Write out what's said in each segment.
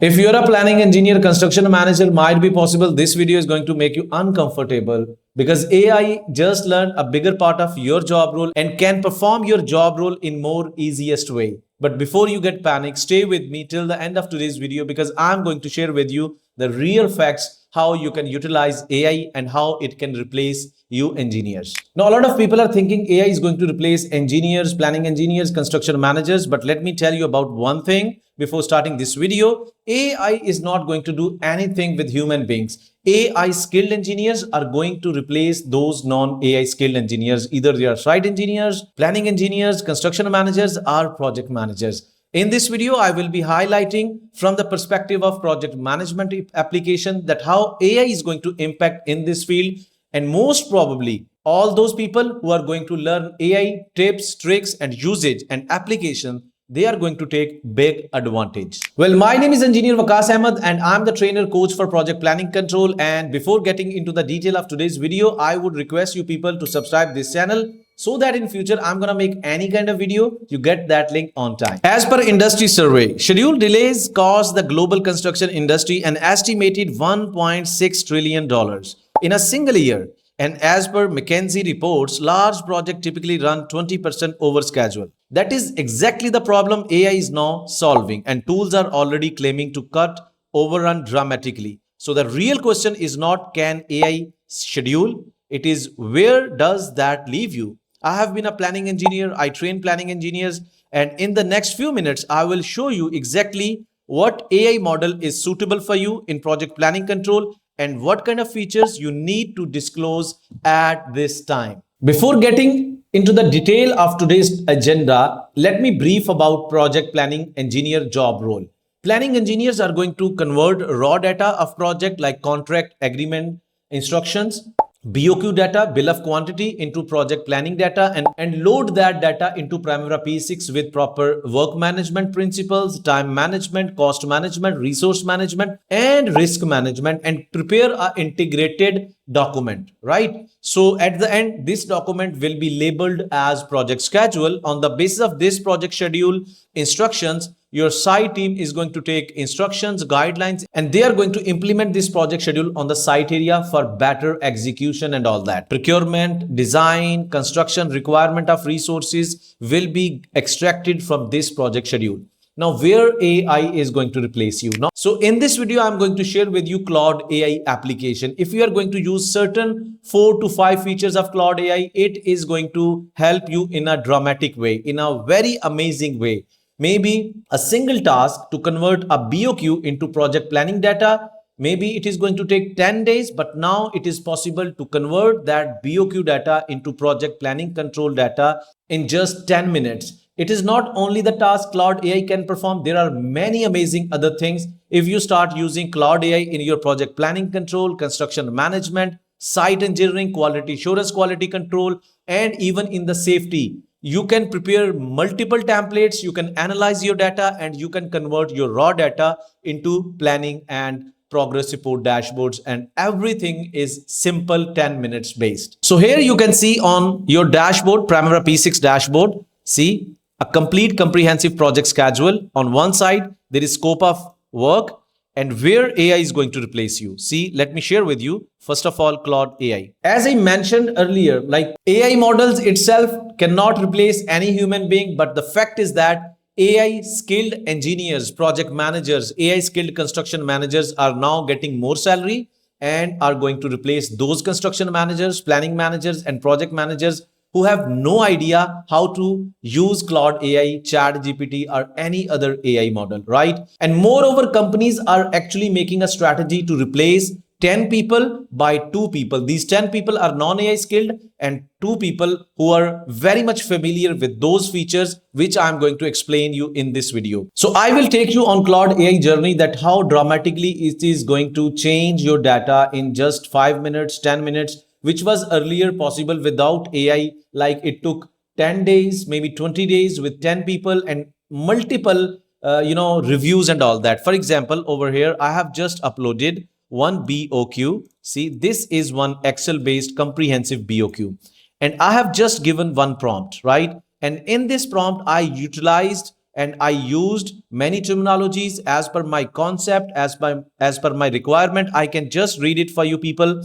If you're a planning engineer, construction manager, might be possible this video is going to make you uncomfortable because AI just learned a bigger part of your job role and can perform your job role in more easiest way. But before you get panicked, stay with me till the end of today's video because I'm going to share with you the real facts how you can utilize AI and how it can replace you engineers. Now, a lot of people are thinking AI is going to replace engineers, planning engineers, construction managers, but let me tell you about one thing before starting this video. AI is not going to do anything with human beings. AI skilled engineers are going to replace those non-AI skilled engineers. Either they are site engineers, planning engineers, construction managers, or project managers. In this video, I will be highlighting from the perspective of project management application that how AI is going to impact in this field, and most probably all those people who are going to learn AI tips, tricks, and usage and application, they are going to take big advantage. Well, my name is Engineer Waqas Ahmed and I'm the trainer coach for project planning control. And before getting into the detail of today's video, I would request you people to subscribe this channel so that in future I'm gonna make any kind of video, you get that link on time. As per industry survey, schedule delays cost the global construction industry an estimated $1.6 trillion in a single year. And as per McKinsey reports, large projects typically run 20% over schedule. That is exactly the problem AI is now solving, and tools are already claiming to cut overrun dramatically. So the real question is not can AI schedule, it is where does that leave you? I have been a planning engineer, I train planning engineers, and in the next few minutes, I will show you exactly what AI model is suitable for you in project planning control and what kind of features you need to disclose at this time. Before getting into the detail of today's agenda, let me brief about project planning engineer job role. Planning engineers are going to convert raw data of project like contract, agreement, instructions, BOQ data, bill of quantity into project planning data and load that data into Primavera P6 with proper work management principles, time management, cost management, resource management, and risk management, and prepare an integrated document, right? So at the end, this document will be labeled as project schedule. On the basis of this project schedule instructions, your site team is going to take instructions, guidelines, and they are going to implement this project schedule on the site area for better execution and all that. Procurement, design, construction, requirement of resources will be extracted from this project schedule. Now, where AI is going to replace you. Now, so in this video, I'm going to share with you Claude AI application. If you are going to use certain 4 to 5 features of Claude AI, it is going to help you in a dramatic way, in a very amazing way. Maybe a single task to convert a BOQ into project planning data. Maybe it is going to take 10 days, but now it is possible to convert that BOQ data into project planning control data in just 10 minutes. It is not only the task Claude AI can perform, there are many amazing other things. If you start using Claude AI in your project planning control, construction management, site engineering, quality assurance, quality control, and even in the safety, you can prepare multiple templates, you can analyze your data, and you can convert your raw data into planning and progress report dashboards, and everything is simple 10 minutes based. So here you can see on your dashboard, Primavera P6 dashboard, see a complete comprehensive project schedule. On one side, there is scope of work and where AI is going to replace you. See, let me share with you. First of all, Claude AI. As I mentioned earlier, like AI models itself cannot replace any human being, but the fact is that AI skilled engineers, project managers, AI skilled construction managers are now getting more salary and are going to replace those construction managers, planning managers, and project managers who have no idea how to use Claude AI, Chat GPT, or any other AI model, right? And moreover, companies are actually making a strategy to replace 10 people by 2 people. These 10 people are non-AI skilled and 2 people who are very much familiar with those features which I'm going to explain you in this video. So I will take you on Claude AI journey that how dramatically it is going to change your data in just 5 minutes, 10 minutes, which was earlier possible without AI. Like it took 10 days, maybe 20 days with 10 people and multiple, reviews and all that. For example, over here, I have just uploaded one BOQ. See, this is one Excel based comprehensive BOQ. And I have just given one prompt, right? And in this prompt, I utilized and I used many terminologies as per my concept, as per my requirement. I can just read it for you people.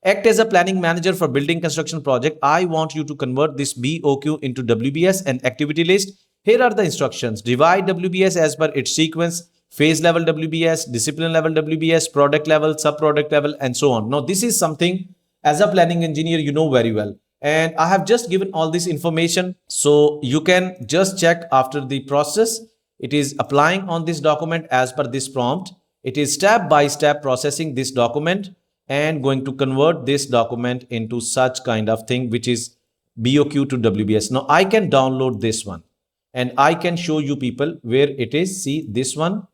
Act as a planning manager for building construction project. I want you to convert this BOQ into WBS and activity list. Here are the instructions. Divide WBS as per its sequence, phase level WBS, discipline level WBS, product level, sub-product level, and so on. Now, this is something as a planning engineer, you know very well. And I have just given all this information. So you can just check after the process. It is applying on this document as per this prompt. It is step by step processing this document and going to convert this document into such kind of thing, which is BOQ to WBS. Now I can download this one and I can show you people where it is. See this one,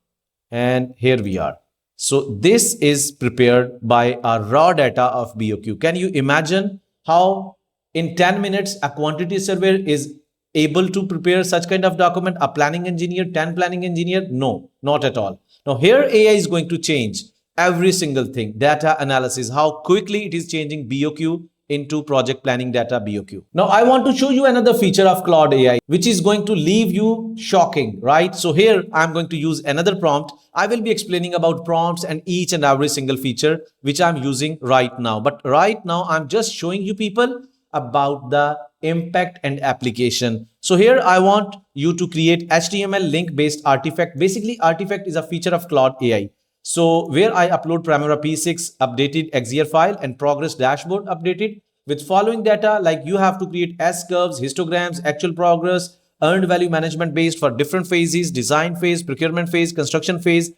and here we are. So this is prepared by a raw data of BOQ. Can you imagine how in 10 minutes a quantity surveyor is able to prepare such kind of document? A planning engineer, 10 planning engineer? No, not at all. Now here AI is going to change every single thing. Data analysis, how quickly it is changing BOQ into project planning data BOQ. Now I want to show you another feature of Claude AI, which is going to leave you shocking, right? So here I'm going to use another prompt. I will be explaining about prompts and each and every single feature which I'm using right now. But right now I'm just showing you people about the impact and application. So here I want you to create HTML link based artifact. Basically artifact is a feature of Claude AI. So where I upload Primavera P6 updated XZR file and progress dashboard updated with following data, like you have to create S curves, histograms, actual progress, earned value management based for different phases, design phase, procurement phase, construction phase,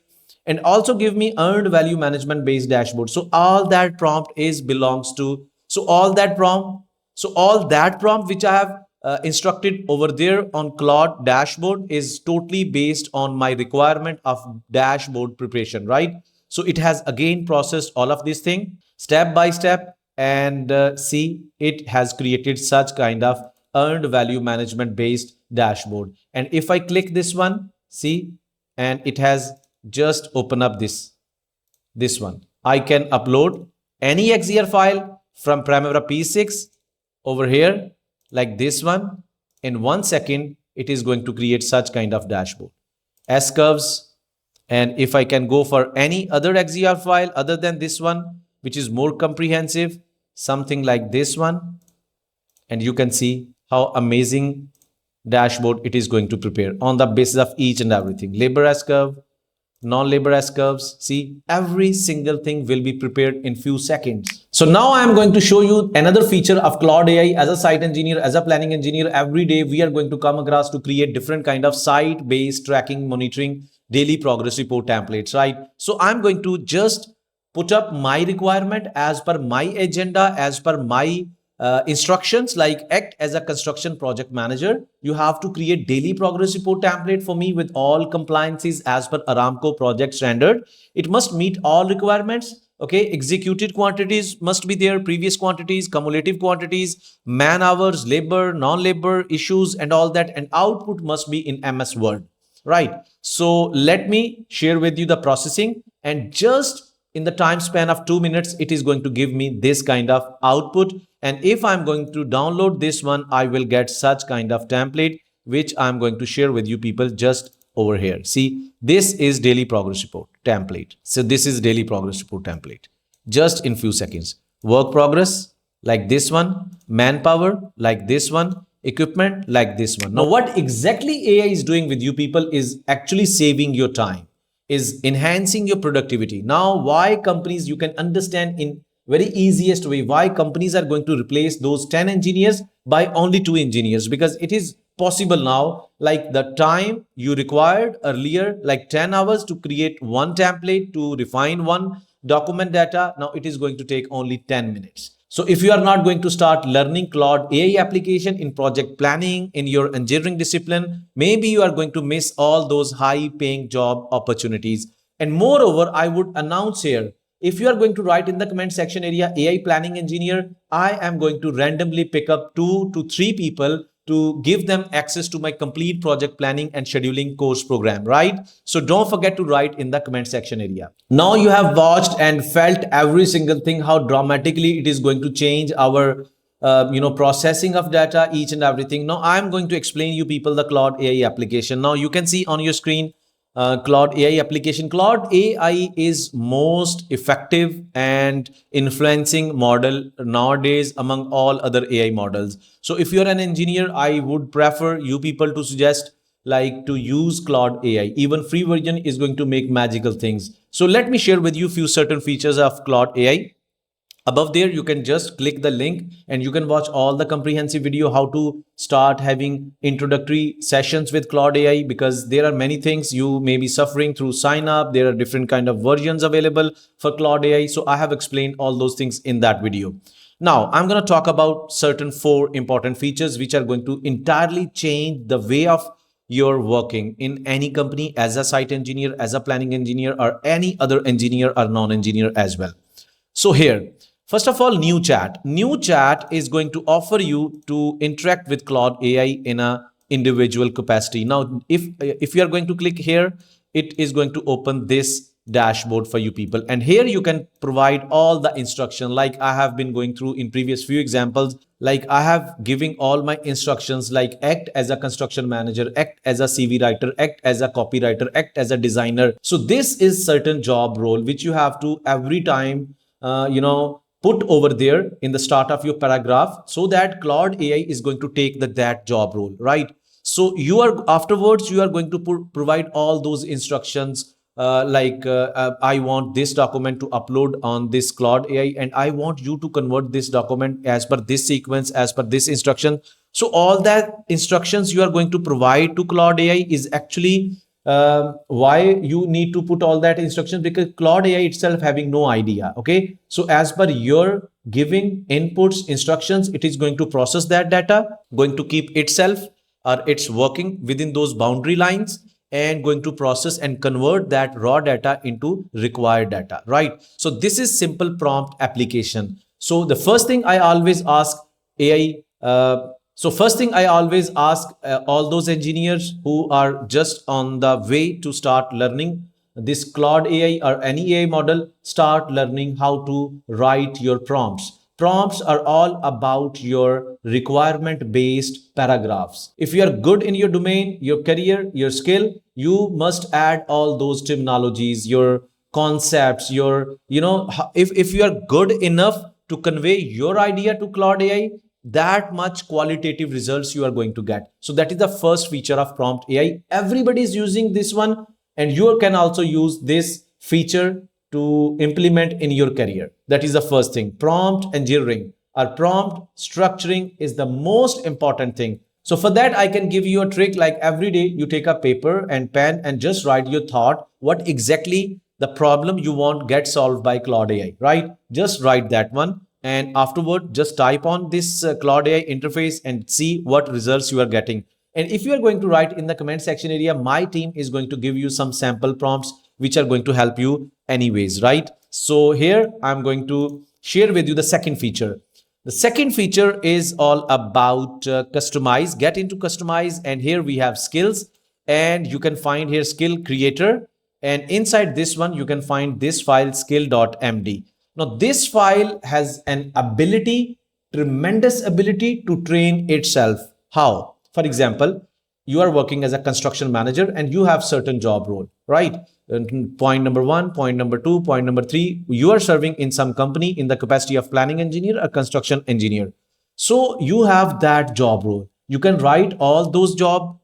and also give me earned value management based dashboard. So all that prompt is belongs to, so all that prompt which I have instructed over there on Claude dashboard is totally based on my requirement of dashboard preparation, right? So it has again processed all of this thing step by step, and see, it has created such kind of earned value management based dashboard. And if I click this one, see, and it has just open up this one. I can upload any XZR file from Primavera P6 over here, like this one. In 1 second, it is going to create such kind of dashboard, S curves. And if I can go for any other XZR file other than this one, which is more comprehensive, something like this one, and you can see how amazing dashboard it is going to prepare on the basis of each and everything. Labor S curve, non-labor S curves. See, every single thing will be prepared in few seconds. So now I am going to show you another feature of Claude AI. As a site engineer, as a planning engineer, every day we are going to come across to create different kind of site-based tracking, monitoring, daily progress report templates, right? So I'm going to just put up my requirement as per my agenda, as per my instructions, like act as a construction project manager. You have to create daily progress report template for me with all compliances as per Aramco project standard. It must meet all requirements. Okay, executed quantities must be there, previous quantities, cumulative quantities, man hours, labor, non-labor issues, and all that. And output must be in MS Word, right? So let me share with you the processing, and just in the time span of 2 minutes, it is going to give me this kind of output. And if I'm going to download this one, I will get such kind of template, which I'm going to share with you people just over here. See, this is daily progress report template. So this is daily progress report template, just in few seconds. Work progress like this one, manpower like this one, equipment like this one. Now, what exactly AI is doing with you people is actually saving your time, is enhancing your productivity. Now, why companies, you can understand in very easiest way why companies are going to replace those 10 engineers by only 2 engineers, because it is possible now. Like the time you required earlier, like 10 hours to create one template, to refine one document data, now it is going to take only 10 minutes. So if you are not going to start learning Claude AI application in project planning in your engineering discipline, maybe you are going to miss all those high paying job opportunities. And moreover, I would announce here, if you are going to write in the comment section area AI planning engineer, I am going to randomly pick up 2 to 3 people to give them access to my complete project planning and scheduling course program, right? So don't forget to write in the comment section area. Now you have watched and felt every single thing, how dramatically it is going to change our processing of data, each and everything. Now I'm going to explain you people the Claude AI application. Now you can see on your screen Claude AI application. Claude AI is most effective and influencing model nowadays among all other AI models. So if you're an engineer, I would prefer you people to suggest like to use Claude AI. Even free version is going to make magical things. So let me share with you few certain features of Claude AI. Above there you can just click the link and you can watch all the comprehensive video how to start having introductory sessions with Claude AI, because there are many things you may be suffering through sign up. There are different kind of versions available for Claude AI, so I have explained all those things in that video. Now I'm going to talk about certain 4 important features which are going to entirely change the way of you're working in any company as a site engineer, as a planning engineer, or any other engineer or non-engineer as well. So here, first of all, new chat. New chat is going to offer you to interact with Claude AI in a individual capacity. Now, if you are going to click here, it is going to open this dashboard for you people, and here you can provide all the instruction like I have been going through in previous few examples. Like I have giving all my instructions like act as a construction manager, act as a CV writer, act as a copywriter, act as a designer. So this is certain job role which you have to every time put over there in the start of your paragraph, so that Claude AI is going to take that job role, right? So you are afterwards you are going to provide all those instructions, I want this document to upload on this Claude AI, and I want you to convert this document as per this sequence, as per this instruction. So all that instructions you are going to provide to Claude AI is actually why you need to put all that instructions, because Claude AI itself having no idea. Okay, so as per your giving inputs instructions, it is going to process that data, going to keep itself or it's working within those boundary lines, and going to process and convert that raw data into required data, right? So this is simple prompt application. So the first thing I always ask AI, first thing I always ask all those engineers who are just on the way to start learning this Claude AI or any AI model, start learning how to write your prompts. Prompts are all about your requirement based paragraphs. If you are good in your domain, your career, your skill, you must add all those terminologies, your concepts, your, if you are good enough to convey your idea to Claude AI, that much qualitative results you are going to get. So that is the first feature of prompt AI. Everybody is using this one, and you can also use this feature to implement in your career. That is the first thing. Prompt engineering or prompt structuring is the most important thing. So for that, I can give you a trick. Like every day you take a paper and pen and just write your thought, what exactly the problem you want get solved by Claude AI, right? Just write that one, and afterward just type on this Claude AI interface and see what results you are getting. And if you are going to write in the comment section area, my team is going to give you some sample prompts which are going to help you anyways, right? So here I'm going to share with you the second feature. The second feature is all about customize, get into customize, and here we have skills, and you can find here skill creator, and inside this one you can find this file skill.md. Now this file has an ability, tremendous ability to train itself. How? For example, you are working as a construction manager and you have certain job role, right? And point number 1, point number 2, point number 3, you are serving in some company in the capacity of planning engineer or construction engineer. So you have that job role. You can write all those job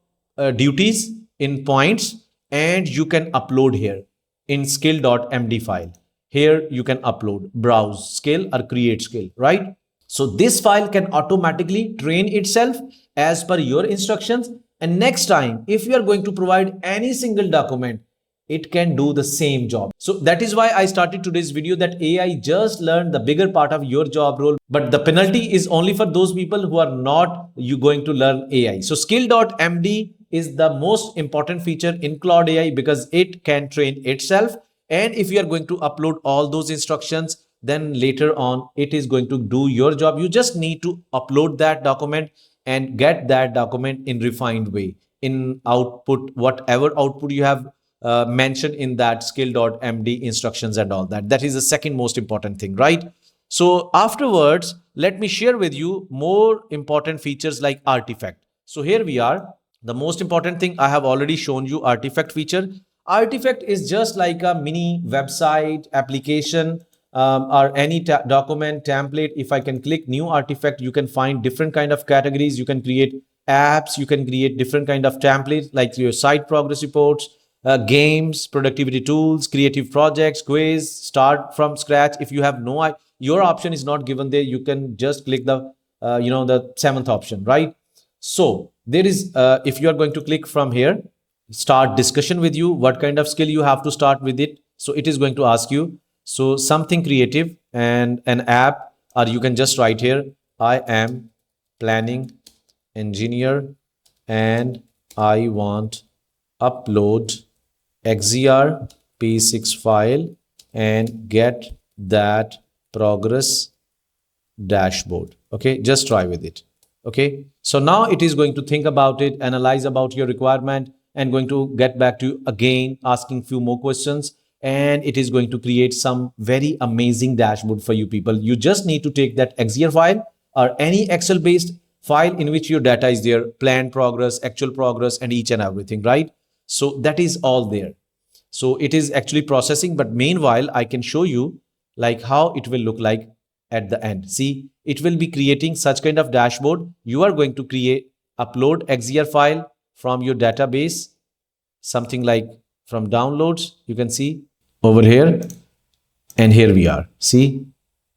duties in points, and you can upload here in skill.md file. Here you can upload, browse skill or create skill, right? So this file can automatically train itself as per your instructions. And next time, if you are going to provide any single document, it can do the same job. So that is why I started today's video, that AI just learned the bigger part of your job role, but the penalty is only for those people who are not you going to learn AI. So skill.md is the most important feature in Claude AI because it can train itself. And if you are going to upload all those instructions, then later on it is going to do your job. You just need to upload that document and get that document in refined way, in output, whatever output you have mentioned in that skill.md instructions and all that. That is the second most important thing, right? So afterwards, let me share with you more important features like artifact. So here we are. The most important thing, I have already shown you artifact feature. Artifact is just like a mini website application, or any document template. If I can click new artifact, you can find different kind of categories. You can create apps, you can create different kind of templates like your site progress reports, games, productivity tools, creative projects, quiz, start from scratch. If you have no, your option is not given there, you can just click the the seventh option, right? So there is, if you are going to click from here, start discussion with you, what kind of skill you have to start with it. So it is going to ask you, so something creative and an app, or you can just write here, I am planning engineer and I want upload XZR P6 file and get that progress dashboard. Okay, just try with it. Okay, so now it is going to think about it, analyze about your requirement, and going to get back to you again, asking few more questions, and it is going to create some very amazing dashboard for you people. You just need to take that XZR file or any Excel based file in which your data is there, planned progress, actual progress, and each and everything, right? So that is all there. So it is actually processing, but meanwhile I can show you like how it will look like at the end. See, it will be creating such kind of dashboard. You are going to create, upload XZR file from your database, something like from downloads, you can see over here, and here we are. See,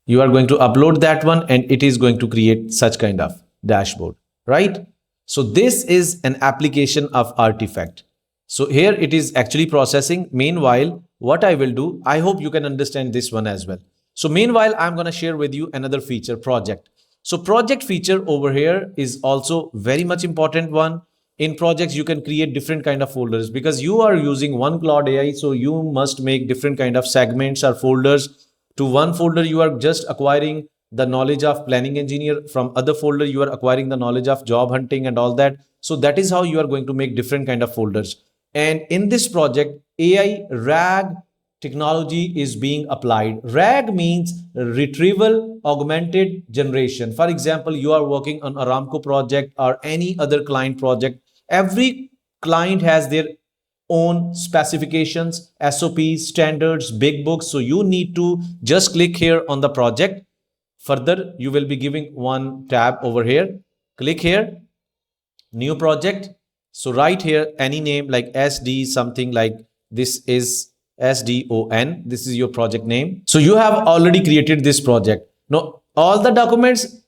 you are going to upload that one and it is going to create such kind of dashboard, right? So this is an application of artifact. So here it is actually processing. Meanwhile, what I will do, I hope you can understand this one as well. So meanwhile, I'm going to share with you another feature, project. So project feature over here is also very much important one. In projects, you can create different kind of folders because you are using one Claude AI. So you must make different kind of segments or folders. To one folder, you are just acquiring the knowledge of planning engineer. From other folder, you are acquiring the knowledge of job hunting and all that. So that is how you are going to make different kind of folders. And in this project, AI RAG technology is being applied. RAG means retrieval augmented generation. For example, you are working on Aramco project or any other client project. Every client has their own specifications, SOPs, standards, big books. So you need to just click here on the project. Further, you will be giving one tab over here. Click here, new project. So right here, any name like SD, something like this is SDON. This is your project name. So you have already created this project. Now, all the documents,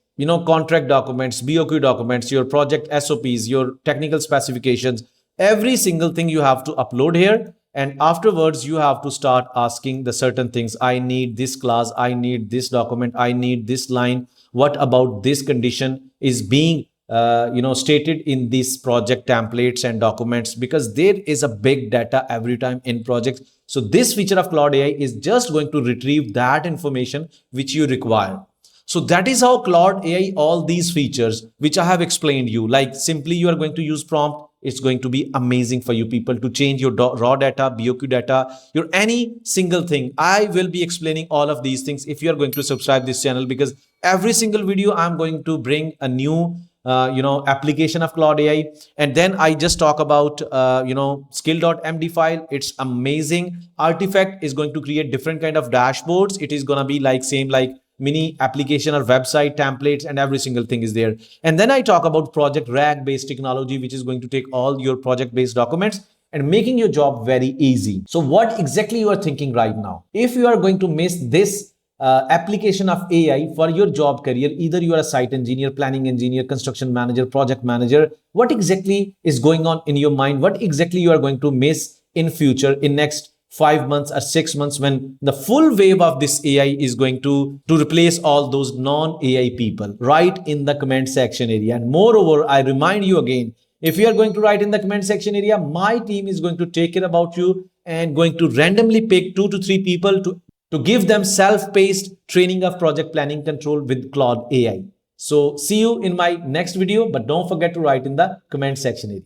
contract documents, BOQ documents, your project SOPs, your technical specifications, every single thing you have to upload here. And afterwards, you have to start asking the certain things. I need this class. I need this document. I need this line. What about this condition is being stated in these project templates and documents, because there is a big data every time in projects. So this feature of Claude AI is just going to retrieve that information which you require. So that is how Claude AI, all these features which I have explained you, like simply you are going to use prompt, it's going to be amazing for you people to change your raw data, BOQ data, your any single thing. I will be explaining all of these things if you are going to subscribe this channel, because every single video I'm going to bring a new application of Claude AI. And then I just talk about skill.md file. It's amazing. Artifact is going to create different kind of dashboards. It is going to be like same like mini application or website templates, and every single thing is there. And then I talk about project RAG based technology, which is going to take all your project based documents and making your job very easy. So what exactly you are thinking right now? If you are going to miss this application of AI for your job career, either you are a site engineer, planning engineer, construction manager, project manager, what exactly is going on in your mind? What exactly you are going to miss in future, in next 5 months or 6 months, when the full wave of this AI is going to replace all those non-AI people? Write in the comment section area. And moreover, I remind you again, if you are going to write in the comment section area, my team is going to take care about you and going to randomly pick 2 to 3 people to give them self-paced training of project planning control with Claude AI. So see you in my next video, but don't forget to write in the comment section area.